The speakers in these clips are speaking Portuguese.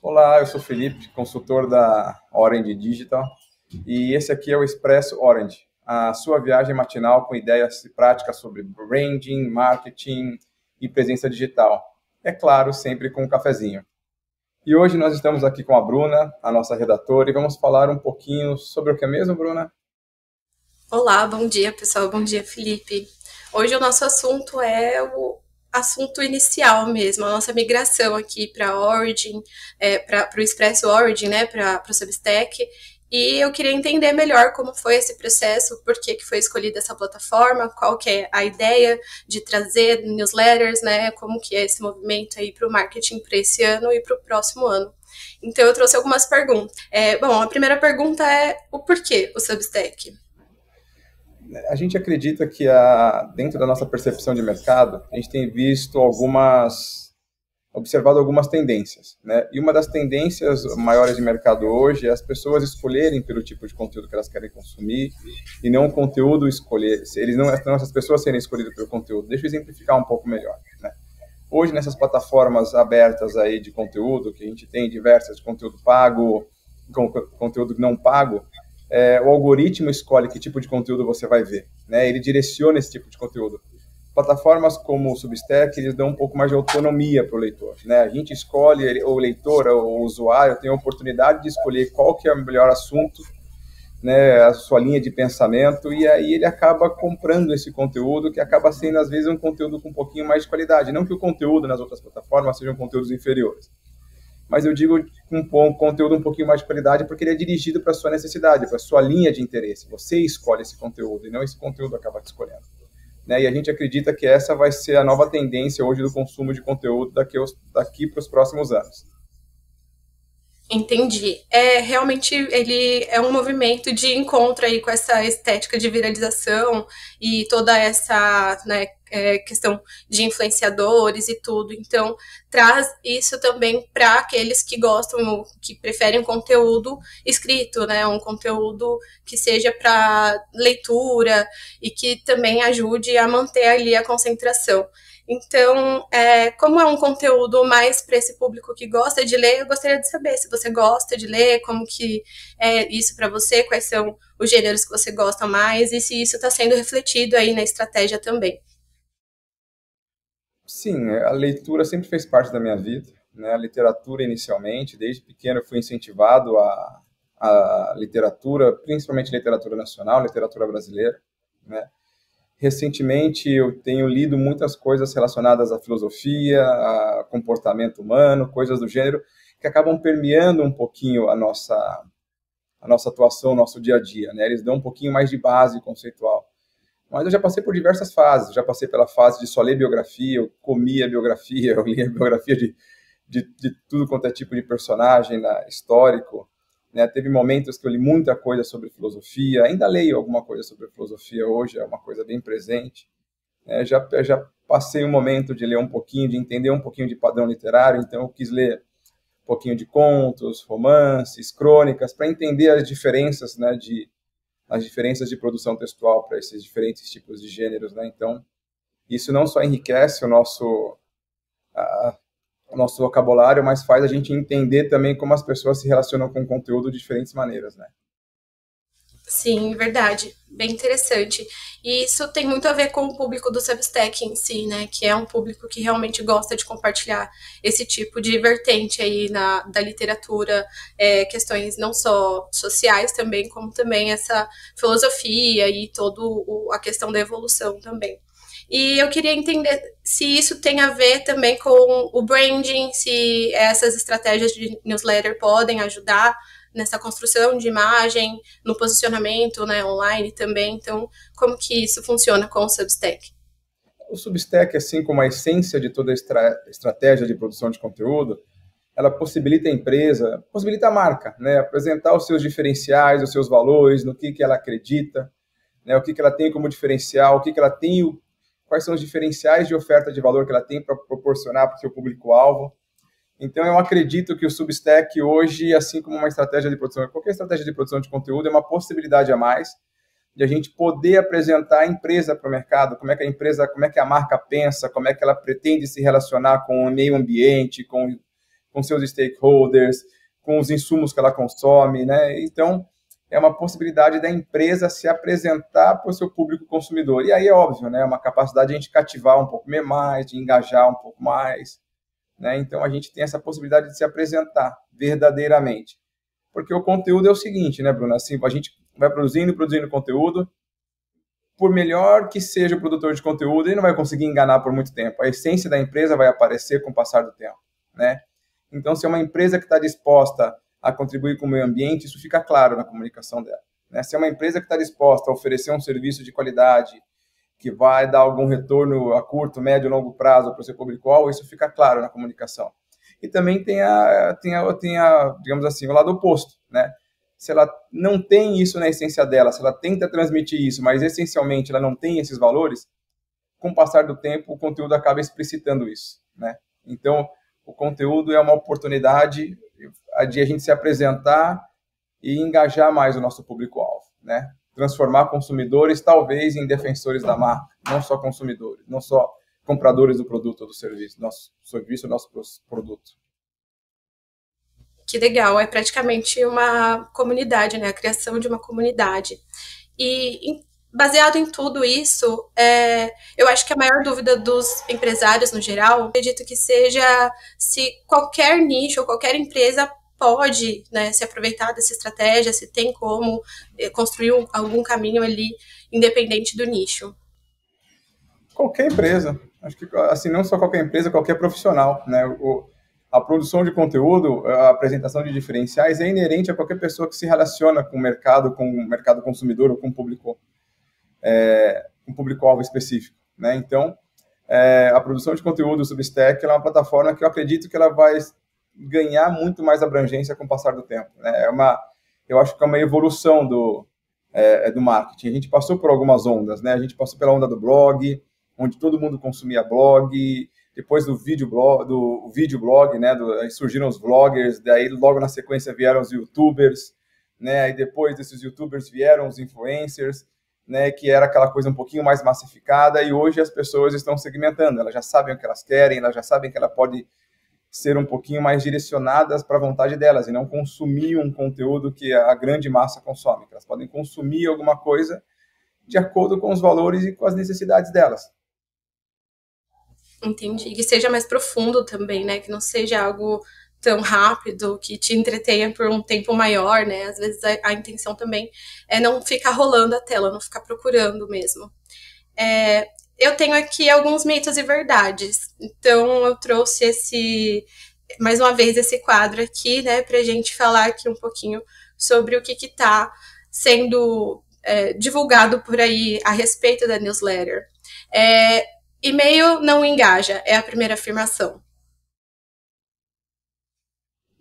Olá, eu sou Felipe, consultor da Orange Digital, e esse aqui é o Expresso Orange, a sua viagem matinal com ideias práticas sobre branding, marketing e presença digital. É claro, sempre com um cafezinho. E hoje nós estamos aqui com a Bruna, a nossa redatora, e vamos falar um pouquinho sobre o que é mesmo, Bruna? Olá, bom dia pessoal, bom dia Felipe. Hoje o nosso assunto é o assunto inicial mesmo, a nossa migração aqui para a Origin, para o Expresso Origin, né, para o Substack. E eu queria entender melhor como foi esse processo, por que foi escolhida essa plataforma, qual que é a ideia de trazer newsletters, né, como que é esse movimento aí para o marketing para esse ano e para o próximo ano. Então eu trouxe algumas perguntas. Bom, a primeira pergunta é o porquê o Substack? A gente acredita que dentro da nossa percepção de mercado, a gente tem visto observado algumas tendências, né? E uma das tendências maiores de mercado hoje é as pessoas escolherem pelo tipo de conteúdo que elas querem consumir e não o conteúdo escolher. Eles não essas pessoas serem escolhidas pelo conteúdo. Deixa eu exemplificar um pouco melhor, né? Hoje nessas plataformas abertas aí de conteúdo que a gente tem diversas de conteúdo pago, conteúdo não pago, o algoritmo escolhe que tipo de conteúdo você vai ver, né? Ele direciona esse tipo de conteúdo. Plataformas como o Substack, eles dão um pouco mais de autonomia para o leitor, né? A gente escolhe, o leitor, o usuário tem a oportunidade de escolher qual que é o melhor assunto, né, a sua linha de pensamento, e aí ele acaba comprando esse conteúdo, que acaba sendo, às vezes, um conteúdo com um pouquinho mais de qualidade. Não que o conteúdo nas outras plataformas sejam conteúdos inferiores, mas eu digo com um conteúdo um pouquinho mais de qualidade porque ele é dirigido para a sua necessidade, para a sua linha de interesse. Você escolhe esse conteúdo e não esse conteúdo acaba te escolhendo, né? E a gente acredita que essa vai ser a nova tendência hoje do consumo de conteúdo daqui para os próximos anos. Entendi. Realmente ele é um movimento de encontro aí com essa estética de viralização e toda essa, né, questão de influenciadores e tudo. Então, traz isso também para aqueles que gostam, que preferem um conteúdo escrito, né, um conteúdo que seja para leitura e que também ajude a manter ali a concentração. Então, como é um conteúdo mais para esse público que gosta de ler, eu gostaria de saber se você gosta de ler, como que é isso para você, quais são os gêneros que você gosta mais e se isso está sendo refletido aí na estratégia também. Sim, a leitura sempre fez parte da minha vida, né? A literatura inicialmente, desde pequeno eu fui incentivado a literatura, principalmente literatura nacional, literatura brasileira, né? Recentemente eu tenho lido muitas coisas relacionadas à filosofia, a comportamento humano, coisas do gênero, que acabam permeando um pouquinho a nossa atuação, o nosso dia a dia, né? Eles dão um pouquinho mais de base conceitual. Mas eu já passei por diversas fases, já passei pela fase de só ler biografia, eu comia biografia, eu lia biografia de tudo quanto é tipo de personagem, né, histórico, né? Teve momentos que eu li muita coisa sobre filosofia, ainda leio alguma coisa sobre filosofia hoje, é uma coisa bem presente, né? Já passei um momento de ler um pouquinho, de entender um pouquinho de padrão literário, então eu quis ler um pouquinho de contos, romances, crônicas, para entender as diferenças de produção textual para esses diferentes tipos de gêneros, né? Então, isso não só enriquece o nosso vocabulário, mas faz a gente entender também como as pessoas se relacionam com o conteúdo de diferentes maneiras, né? Sim, verdade. Bem interessante. E isso tem muito a ver com o público do Substack em si, né? Que é um público que realmente gosta de compartilhar esse tipo de vertente aí da literatura, questões não só sociais também, como também essa filosofia e toda a questão da evolução também. E eu queria entender se isso tem a ver também com o branding, se essas estratégias de newsletter podem ajudar nessa construção de imagem, no posicionamento, né, online também. Então, como que isso funciona com o Substack? O Substack, assim como a essência de toda estratégia de produção de conteúdo, ela possibilita a empresa, possibilita a marca, né, apresentar os seus diferenciais, os seus valores, no que ela acredita, né, o que ela tem como diferencial, o que ela tem, quais são os diferenciais de oferta de valor que ela tem para proporcionar para o seu público-alvo. Então, eu acredito que o Substack hoje, assim como uma estratégia de produção, qualquer estratégia de produção de conteúdo, é uma possibilidade a mais de a gente poder apresentar a empresa para o mercado, como é que a empresa, como é que a marca pensa, como é que ela pretende se relacionar com o meio ambiente, com seus stakeholders, com os insumos que ela consome, né? Então, é uma possibilidade da empresa se apresentar para o seu público consumidor. E aí é óbvio, né? É uma capacidade de a gente cativar um pouco mais, de engajar um pouco mais, né? Então, a gente tem essa possibilidade de se apresentar verdadeiramente. Porque o conteúdo é o seguinte, né, Bruno? Assim, a gente vai produzindo conteúdo, por melhor que seja o produtor de conteúdo, ele não vai conseguir enganar por muito tempo. A essência da empresa vai aparecer com o passar do tempo, né? Então, se é uma empresa que está disposta a contribuir com o meio ambiente, isso fica claro na comunicação dela, né? Se é uma empresa que está disposta a oferecer um serviço de qualidade, que vai dar algum retorno a curto, médio e longo prazo para o seu público-alvo, isso fica claro na comunicação. E também tem digamos assim, o lado oposto, né? Se ela não tem isso na essência dela, se ela tenta transmitir isso, mas essencialmente ela não tem esses valores, com o passar do tempo, o conteúdo acaba explicitando isso, né? Então, o conteúdo é uma oportunidade de a gente se apresentar e engajar mais o nosso público-alvo, né? Transformar consumidores, talvez, em defensores da marca, não só consumidores, não só compradores do produto ou do serviço, nosso produto. Que legal, é praticamente uma comunidade, né? A criação de uma comunidade. E baseado em tudo isso, eu acho que a maior dúvida dos empresários no geral, acredito que seja se qualquer nicho ou qualquer empresa pode, né, se aproveitar dessa estratégia, se tem como construir algum caminho ali independente do nicho. Qualquer empresa, acho que assim, não só qualquer empresa, qualquer profissional, né? A produção de conteúdo, a apresentação de diferenciais é inerente a qualquer pessoa que se relaciona com o mercado consumidor ou com um público-alvo específico, né? Então, a produção de conteúdo sobre Stack é uma plataforma que eu acredito que ela vai ganhar muito mais abrangência com o passar do tempo, né? Eu acho que é uma evolução do marketing. A gente passou por algumas ondas, né? A gente passou pela onda do blog, onde todo mundo consumia blog, depois do videoblog, né? Aí surgiram os vloggers, daí logo na sequência vieram os youtubers, né? Aí depois desses youtubers vieram os influencers, né? Que era aquela coisa um pouquinho mais massificada, e hoje as pessoas estão segmentando, elas já sabem o que elas querem, elas já sabem que ela pode ser um pouquinho mais direcionadas para a vontade delas e não consumir um conteúdo que a grande massa consome. Elas podem consumir alguma coisa de acordo com os valores e com as necessidades delas. Entendi. Que seja mais profundo também, né? Que não seja algo tão rápido, que te entretenha por um tempo maior, né? Às vezes a intenção também é não ficar rolando a tela, não ficar procurando mesmo. Eu tenho aqui alguns mitos e verdades. Então, eu trouxe mais uma vez, esse quadro aqui, né? Pra gente falar aqui um pouquinho sobre o que tá sendo divulgado por aí a respeito da newsletter. E-mail não engaja, é a primeira afirmação.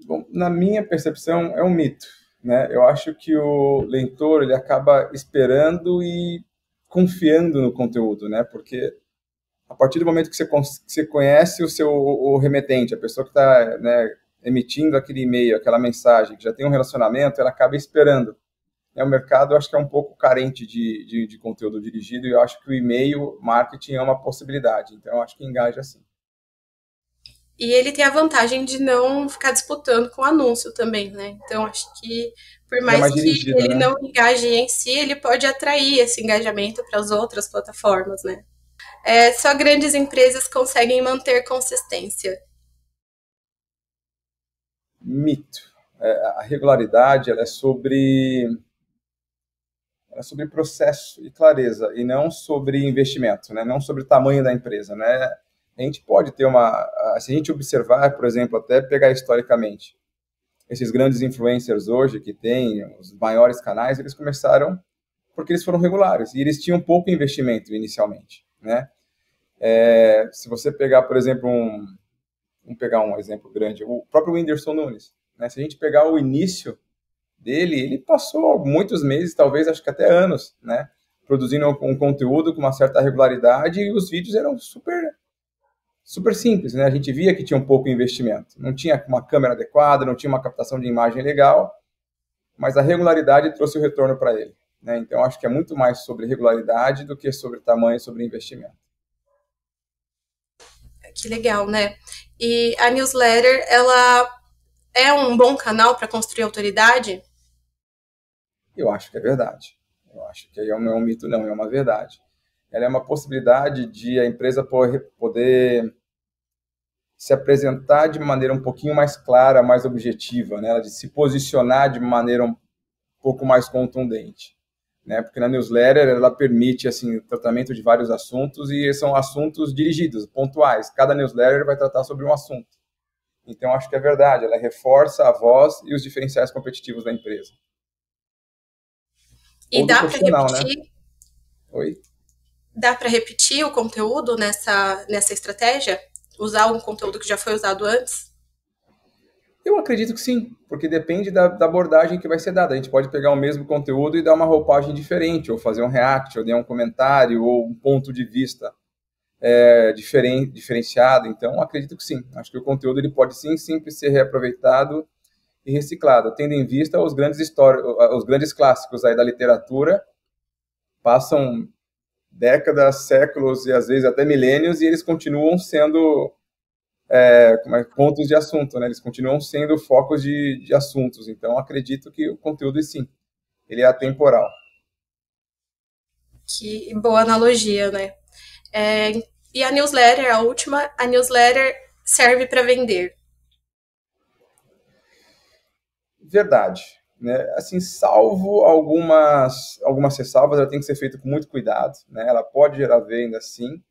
Bom, na minha percepção, é um mito, né? Eu acho que o leitor ele acaba esperando e confiando no conteúdo, né? Porque a partir do momento que você conhece o remetente, a pessoa que está, né, emitindo aquele e-mail, aquela mensagem, que já tem um relacionamento, ela acaba esperando. O mercado, eu acho que é um pouco carente de conteúdo dirigido, e eu acho que o e-mail marketing é uma possibilidade. Então, eu acho que engaja sim. E ele tem a vantagem de não ficar disputando com o anúncio também, né? Então, acho que por mais que dirigido, ele né? não engaje em si, ele pode atrair esse engajamento para as outras plataformas, né? Só grandes empresas conseguem manter consistência. Mito. A regularidade ela é sobre processo e clareza, e não sobre investimento, né? Não sobre o tamanho da empresa, né? A gente pode ter se a gente observar, por exemplo, até pegar historicamente, esses grandes influencers hoje que têm os maiores canais, eles começaram porque eles foram regulares, e eles tinham pouco investimento inicialmente, né? Se você pegar, por exemplo, vamos pegar um exemplo grande, o próprio Whindersson Nunes, né? Se a gente pegar o início dele, ele passou muitos meses, talvez, acho que até anos, né? Produzindo um conteúdo com uma certa regularidade, e os vídeos eram super simples, né? A gente via que tinha um pouco investimento. Não tinha uma câmera adequada, não tinha uma captação de imagem legal, mas a regularidade trouxe o retorno para ele, né? Então, acho que é muito mais sobre regularidade do que sobre tamanho, sobre investimento. que legal, né? E a newsletter, ela é um bom canal para construir autoridade? Eu acho que é verdade. Eu acho que aí não é um mito, não, é uma verdade. Ela é uma possibilidade de a empresa poder se apresentar de maneira um pouquinho mais clara, mais objetiva, né? De se posicionar de maneira um pouco mais contundente, né? Porque na newsletter ela permite assim o tratamento de vários assuntos e são assuntos dirigidos, pontuais. Cada newsletter vai tratar sobre um assunto. Então acho que é verdade, ela reforça a voz e os diferenciais competitivos da empresa. E Ou do dá para profissional, né? repetir? Oi? Dá para repetir o conteúdo nessa estratégia? Usar algum conteúdo que já foi usado antes? Eu acredito que sim, porque depende da abordagem que vai ser dada. A gente pode pegar o mesmo conteúdo e dar uma roupagem diferente, ou fazer um react, ou dar um comentário, ou um ponto de vista diferenciado. Então, acredito que sim. Acho que o conteúdo ele pode sim sempre ser reaproveitado e reciclado, tendo em vista os grandes clássicos aí da literatura, passam décadas, séculos e às vezes até milênios, e eles continuam sendo pontos de assunto, né? Eles continuam sendo focos de assuntos. Então, acredito que o conteúdo, sim, ele é atemporal. Que boa analogia, né? E a newsletter, a última, a newsletter serve para vender. Verdade. Né? Assim, salvo algumas ressalvas, ela tem que ser feita com muito cuidado. Né? Ela pode gerar venda, sim,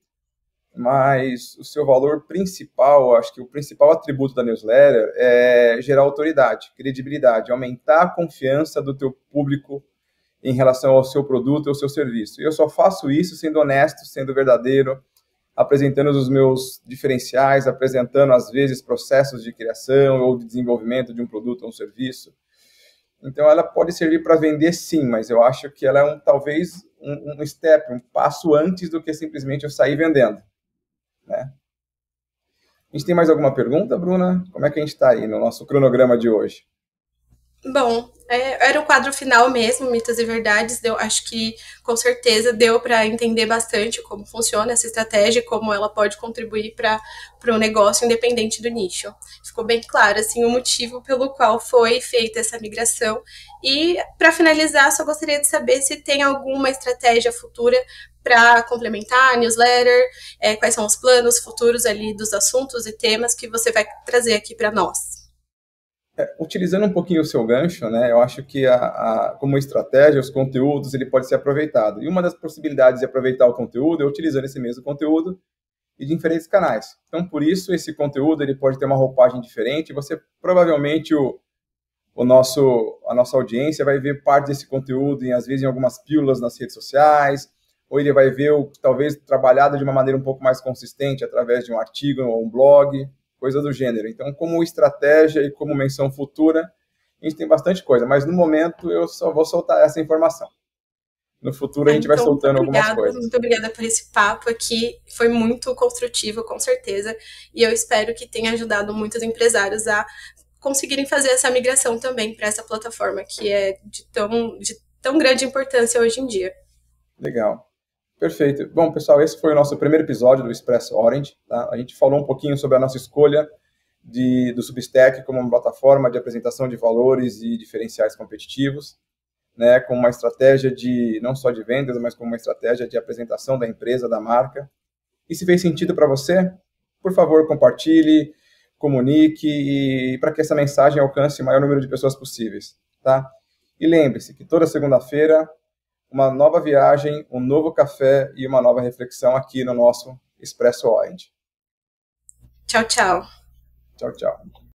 mas o seu valor principal, acho que o principal atributo da newsletter é gerar autoridade, credibilidade, aumentar a confiança do teu público em relação ao seu produto ou ao seu serviço. E eu só faço isso sendo honesto, sendo verdadeiro, apresentando os meus diferenciais, apresentando, às vezes, processos de criação ou de desenvolvimento de um produto ou um serviço. Então, ela pode servir para vender, sim, mas eu acho que ela é talvez um step, um passo antes do que simplesmente eu sair vendendo. Né? A gente tem mais alguma pergunta, Bruna? Como é que a gente está aí no nosso cronograma de hoje? Bom, era o quadro final mesmo, mitos e verdades. Acho que com certeza deu para entender bastante como funciona essa estratégia e como ela pode contribuir para o negócio independente do nicho. Ficou bem claro assim o motivo pelo qual foi feita essa migração. E para finalizar, só gostaria de saber se tem alguma estratégia futura para complementar a newsletter, quais são os planos futuros ali dos assuntos e temas que você vai trazer aqui para nós. Utilizando um pouquinho o seu gancho, né, eu acho que como estratégia, os conteúdos, ele pode ser aproveitado. E uma das possibilidades de aproveitar o conteúdo é utilizando esse mesmo conteúdo e de diferentes canais. Então, por isso, esse conteúdo ele pode ter uma roupagem diferente. Você, provavelmente, a nossa audiência vai ver parte desse conteúdo, às vezes, em algumas pílulas nas redes sociais, ou ele vai ver, talvez, trabalhado de uma maneira um pouco mais consistente, através de um artigo ou um blog, coisa do gênero. Então, como estratégia e como menção futura, a gente tem bastante coisa, mas no momento eu só vou soltar essa informação. No futuro a gente vai soltando algumas coisas. Muito obrigada por esse papo aqui, foi muito construtivo, com certeza, e eu espero que tenha ajudado muitos empresários a conseguirem fazer essa migração também para essa plataforma que é de tão grande importância hoje em dia. Legal. Perfeito. Bom, pessoal, esse foi o nosso primeiro episódio do Expresso Orange. Tá? A gente falou um pouquinho sobre a nossa escolha do Substack como uma plataforma de apresentação de valores e diferenciais competitivos, né, com uma estratégia não só de vendas, mas como uma estratégia de apresentação da empresa, da marca. E se fez sentido para você, por favor, compartilhe, comunique, e para que essa mensagem alcance o maior número de pessoas possíveis. Tá? E lembre-se que toda segunda-feira uma nova viagem, um novo café e uma nova reflexão aqui no nosso Expresso Orange. Tchau, tchau. Tchau, tchau.